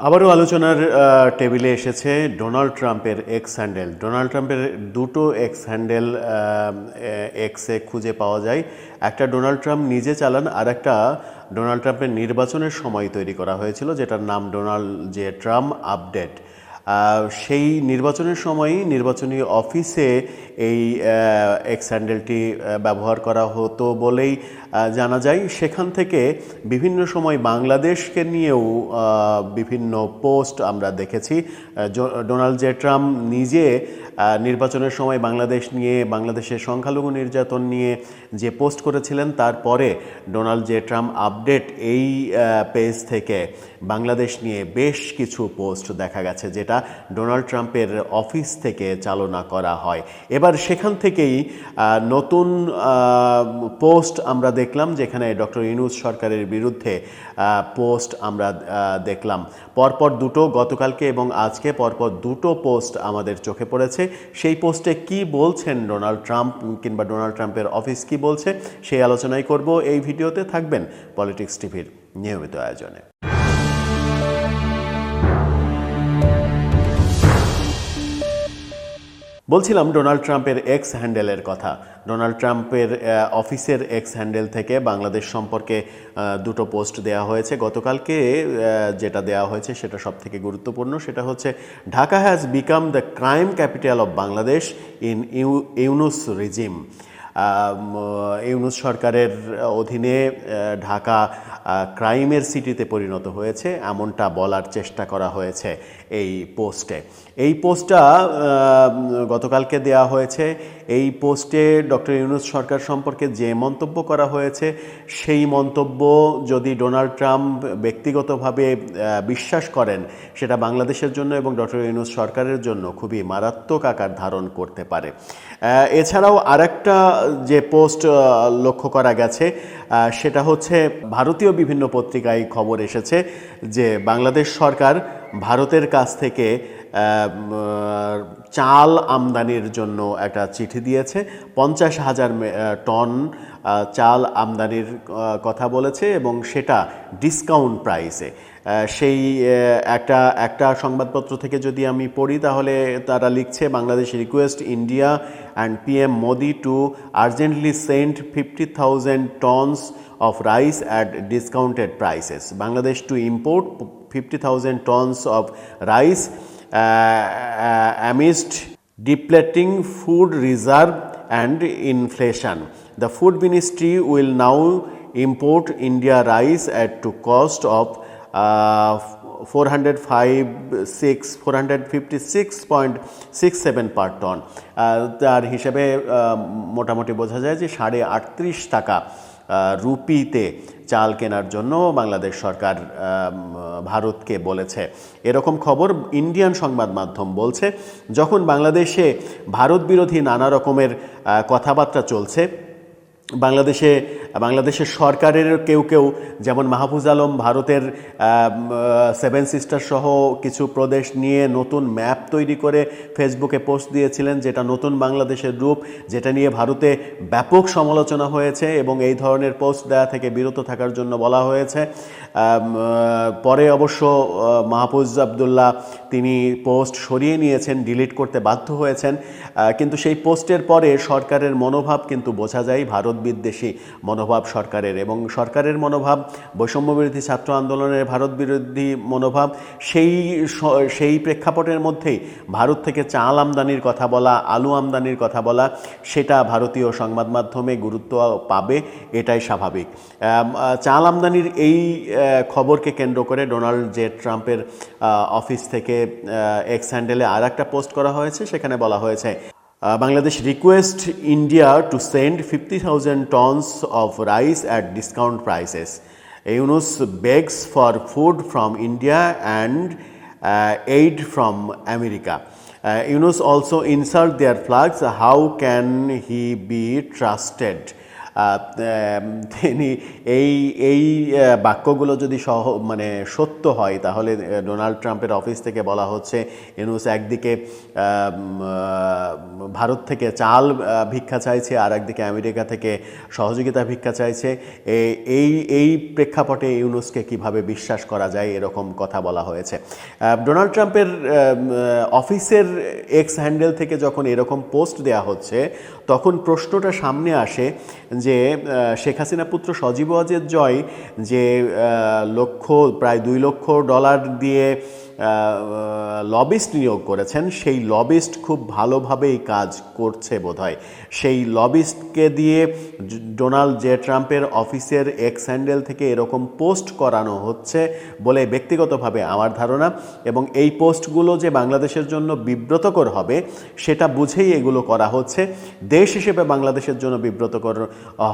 আবারও আলোচনার টেবিলে এসেছে ডোনাল্ড ট্রাম্পের এক্স হ্যান্ডেল। ডোনাল্ড ট্রাম্পের দুটো এক্স হ্যান্ডেল এক্সে খুঁজে পাওয়া যায়। একটা ডোনাল্ড ট্রাম্প নিজে চালান, আর একটা ডোনাল্ড ট্রাম্পের নির্বাচনের সময় তৈরি করা হয়েছিল, যেটার নাম ডোনাল্ড জে ট্রাম্প আপডেট। সেই নির্বাচনের সময়ই নির্বাচনী অফিসে এই এক্স হ্যান্ডেলটি ব্যবহার করা হতো বলেই জানা যায়। সেখান থেকে বিভিন্ন সময় বাংলাদেশকে নিয়েও বিভিন্ন পোস্ট আমরা দেখেছি। ডোনাল্ড জে ট্রাম্প নিজে নির্বাচনের সময় বাংলাদেশ নিয়ে, বাংলাদেশের সংখ্যালঘু নির্যাতন নিয়ে যে পোস্ট করেছিলেন, তারপরে ডোনাল্ড জে ট্রাম্প আপডেট এই পেজ থেকে বাংলাদেশ নিয়ে বেশ কিছু পোস্ট দেখা গেছে, যেটা ডোনাল্ড ট্রাম্পের অফিস থেকে চালনা করা হয়। এবার সেখান থেকেই নতুন পোস্ট আমরা দেখলাম, যেখানে ডক্টর ইউনূস সরকারের বিরুদ্ধে পোস্ট আমরা দেখলাম। পরপর দুটো, গতকালকে এবং আজকে পরপর দুটো পোস্ট আমাদের চোখে পড়েছে। সেই পোস্টে কি বলছেন ডোনাল্ড ট্রাম্প, কিংবা ডোনাল্ড ট্রাম্পের অফিস কি বলছে, সেই আলোচনাই করব এই ভিডিওতে। থাকবেন পলিটিক্স টিভির নিয়মিত আয়োজনে। বলছিলাম ডোনাল্ড ট্রাম্পের এক্স হ্যান্ডেলের কথা। ডোনাল্ড ট্রাম্পের অফিসের এক্স হ্যান্ডেল থেকে বাংলাদেশ সম্পর্কে দুটো পোস্ট দেওয়া হয়েছে। গতকালকে যেটা দেওয়া হয়েছে সেটা সব থেকে গুরুত্বপূর্ণ। সেটা হচ্ছে, Dhaka has become the crime capital of Bangladesh in Yunus regime. Yunus সরকারের অধীনে ঢাকা ক্রাইমের সিটিতে পরিণত হয়েছে, এমনটা বলার চেষ্টা করা হয়েছে এই পোস্টে। এই পোস্টটা গতকালকে দেয়া হয়েছে। এই পোস্টে ডক্টর ইউনূস সরকার সম্পর্কে যে মন্তব্য করা হয়েছে, সেই মন্তব্য যদি ডোনাল্ড ট্রাম্প ব্যক্তিগতভাবে বিশ্বাস করেন, সেটা বাংলাদেশের জন্য এবং ডক্টর ইউনূস সরকারের জন্য খুবই মারাত্মক আকার ধারণ করতে পারে। এছাড়াও আরেকটা যে পোস্ট লক্ষ্য করা গেছে, সেটা হচ্ছে ভারতীয় বিভিন্ন পত্রিকায় খবর এসেছে যে বাংলাদেশ সরকার ভারতের কাছ থেকে চাল আমদানির জন্য একটা চিঠি দিয়েছে। 50,000 টন চাল আমদানির কথা বলেছে, এবং সেটা ডিসকাউন্ট প্রাইসে। সেই একটা সংবাদপত্র থেকে যদি আমি পড়ি, তাহলে তারা লিখছে, Bangladesh request India and PM Modi to urgently send 50,000 tons of rice at discounted prices. Bangladesh to import 50,000 tons of rice amidst depleting food reserve and inflation. The food ministry will now import India rice at to cost of 456.67 per ton. তার হিসেবে মোটামুটি বোঝা যায় যে 38.5 টাকা রুপিতে চাল কেনার জন্য বাংলাদেশ সরকার ভারতকে বলেছে। এরকম খবর ইন্ডিয়ান সংবাদ মাধ্যম বলছে। যখন বাংলাদেশে ভারত বিরোধী নানা রকমের কথাবার্তা চলছে, বাংলাদেশের সরকারের কেউ যেমন মাহফুজ আলম ভারতের 7 সিস্টার সহ কিছু প্রদেশ নিয়ে নতুন ম্যাপ তৈরি করে ফেসবুকে পোস্ট দিয়েছিলেন, যেটা নতুন বাংলাদেশের রূপ, যেটা নিয়ে ভারতে ব্যাপক সমালোচনা হয়েছে এবং এই ধরনের পোস্ট দেওয়া থেকে বিরত থাকার জন্য বলা হয়েছে। পরে অবশ্য মাহফুজ আবদুল্লাহ তিনি পোস্ট সরিয়ে নিয়েছেন, ডিলিট করতে বাধ্য হয়েছেন। কিন্তু সেই পোস্টের পরে সরকারের মনোভাব কিন্তু বোঝা যায়, ভারত বিদ্বেষী মনোভাব সরকারের, এবং সরকারের মনোভাব বৈষম্য বিরোধী ছাত্র আন্দোলনের ভারত বিরোধী মনোভাব। সেই প্রেক্ষাপটের মধ্যেই ভারত থেকে চাল আমদানির কথা বলা, আলু আমদানির কথা বলা, সেটা ভারতীয় সংবাদ মাধ্যমে গুরুত্ব পাবে, এটাই স্বাভাবিক। চাল আমদানির এই খবরকে কেন্দ্র করে ডোনাল্ড জে ট্রাম্পের অফিস থেকে এক্স হ্যান্ডেলে আর একটা পোস্ট করা হয়েছে। সেখানে বলা হয়েছে, Bangladesh request India to send 50,000 tons of rice at discount prices. Yunus begs for food from India and aid from America. Yunus also insult their flags. How can he be trusted? তিনি এই এই বাক্যগুলো যদি মানে সত্য হয়, তাহলে Donald ট্রাম্পের অফিস থেকে বলা হচ্ছে ইউনূস একদিকে ভারত থেকে চাল ভিক্ষা চাইছে, আর একদিকে আমেরিকা থেকে সহযোগিতা ভিক্ষা চাইছে। এই এই প্রেক্ষাপটে ইউনূসকে কিভাবে বিশ্বাস করা যায়, এরকম কথা বলা হয়েছে। ডোনাল্ড ট্রাম্পের অফিসের এক্স হ্যান্ডেল থেকে যখন এরকম পোস্ট দেয়া হচ্ছে, তখন প্রশ্নটা সামনে আসে যে শেখ হাসিনা পুত্র সজীব ওয়াজেদ জয় যে প্রায় $2 লক্ষ দিয়ে লবিস্ট নিয়োগ করেছেন, সেই লবিস্ট খুব ভালোভাবেই কাজ করছে বোধহয়। সেই লবিস্টকে দিয়ে ডোনাল্ড ট্রাম্পের অফিসের এক্স হ্যান্ডেল থেকে এরকম পোস্ট করানো হচ্ছে বলে ব্যক্তিগতভাবে আমার ধারণা, এবং এই পোস্টগুলো যে বাংলাদেশের জন্য বিব্রতকর হবে সেটা বুঝেই এগুলো করা হচ্ছে। দেশ হিসেবে বাংলাদেশের জন্য বিব্রতকর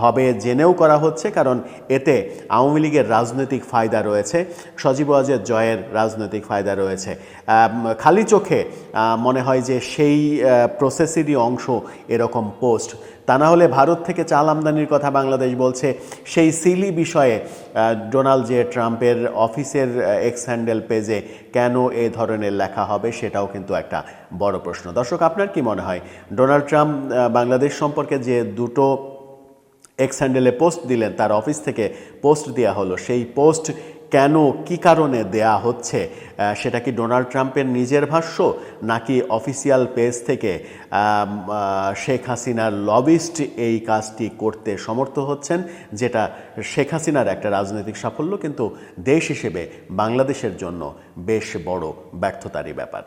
হবে জেনেও করা হচ্ছে, কারণ এতে আওয়ামী লীগের রাজনৈতিক ফায়দা রয়েছে, সজীব ওয়াজেদ জয়ের রাজনৈতিক ফায়দা রয়েছে। খালি চোখে মনে হয় যে সেই প্রসেসেরই অংশ এরকম পোস্ট। তা না হলে ভারত থেকে চাল আমদানির কথা বাংলাদেশ বলছে, সেই সিলি বিষয়ে ডোনাল্ড ট্রাম্পের অফিসের এক্স হ্যান্ডেল পেজে কেন এ ধরনের লেখা হবে, সেটাও কিন্তু একটা বড় প্রশ্ন। দর্শক, আপনার কি মনে হয় ডোনাল্ড ট্রাম্প বাংলাদেশ সম্পর্কে যে দুটো এক্স হ্যান্ডেলে পোস্ট দিলেন, তার অফিস থেকে পোস্ট দেওয়া হলো, সেই পোস্ট কেন, কি কারণে দেয়া হচ্ছে? সেটা কি ডোনাল্ড ট্রাম্পের নিজের ভাষ্য, নাকি অফিসিয়াল পেজ থেকে শেখ হাসিনার লবিস্ট এই কাজটি করতে সমর্থ হচ্ছেন, যেটা শেখ হাসিনার একটা রাজনৈতিক সাফল্য, কিন্তু দেশ হিসেবে বাংলাদেশের জন্য বেশ বড় ব্যর্থতারই ব্যাপার।